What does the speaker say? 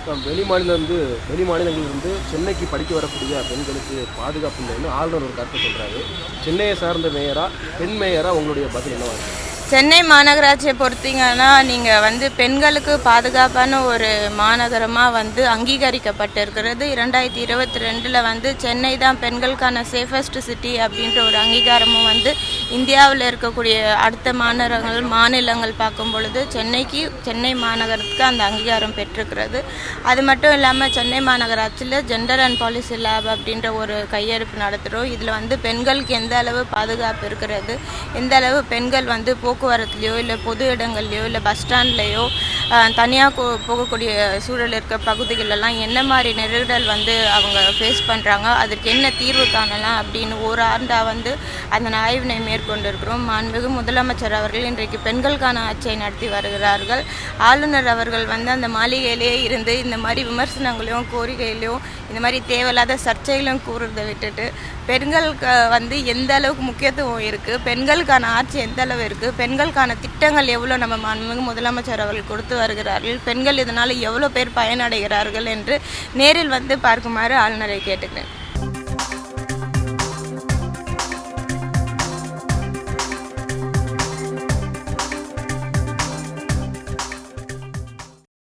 வெளி மாநிலங்களிலிருந்து சென்னைக்கு படிக்க வரக்கூடிய பெண்களுக்கு பாதுகாப்பு இல்லைன்னு ஆளுநர் ஒரு கருத்தை சொல்கிறாரு. சென்னையை சார்ந்த மேயரா, பெண் மேயரா உங்களுடைய பதில் என்னவா இருக்குது? சென்னை மாநகராட்சியை பொறுத்தீங்கன்னா நீங்கள் பெண்களுக்கு பாதுகாப்பான ஒரு மாநகரமாக அங்கீகரிக்கப்பட்டிருக்கிறது. 2022 சென்னை தான் பெண்களுக்கான சேஃபஸ்ட் சிட்டி அப்படின்ற ஒரு அங்கீகாரமும் இந்தியாவில் இருக்கக்கூடிய அடுத்த மாநிலங்கள் பார்க்கும் பொழுது சென்னை மாநகரத்துக்கு அந்த அங்கீகாரம் பெற்றிருக்கிறது. அது மட்டும் இல்லாமல் சென்னை மாநகராட்சியில் ஜெண்டர் அண்ட் பாலிசி லேப் அப்படின்ற ஒரு கையெழுப்பு நடத்துகிறோம். இதில் பெண்களுக்கு எந்த அளவு பாதுகாப்பு இருக்கிறது, எந்த அளவு பெண்கள் போக்குவரத்துலையோ இல்லை பொது இடங்கள்லையோ இல்லை பஸ் ஸ்டாண்ட்லேயோ தனியாக போகக்கூடிய சூழல் இருக்க பகுதிகளெல்லாம் என்ன மாதிரி நெருடல் அவங்க ஃபேஸ் பண்ணுறாங்க, அதற்கு என்ன தீர்வு காணலாம் அப்படின்னு ஒரு ஆண்டாக அந்த ஆய்வினை மேற்கொண்டிருக்கிறோம். மாண்புமிகு முதலமைச்சர் அவர்கள் இன்றைக்கு பெண்களுக்கான ஆட்சியை நடத்தி வருகிறார்கள். ஆளுநர் அவர்கள் அந்த மாளிகையிலேயே இருந்து இந்த மாதிரி விமர்சனங்களையும் கோரிக்கையிலையும் இந்த மாதிரி தேவையில்லாத சர்ச்சைகளையும் கூறுறதை விட்டுட்டு பெண்களுக்கு எந்த அளவுக்கு முக்கியத்துவம் இருக்குது, பெண்களுக்கான ஆட்சி எந்த அளவு இருக்குது, பெண்களுக்கான திட்டங்கள் எவ்வளோ நம்ம மாண்புமிகு முதலமைச்சர் அவர்கள் கொடுத்து வருகிறார்கள், பெண்கள் இதனால் எவ்வளோ பேர் பயனடைகிறார்கள் என்று நேரில் பார்க்குமாறு ஆளுநரை கேட்டுக்கிறேன்.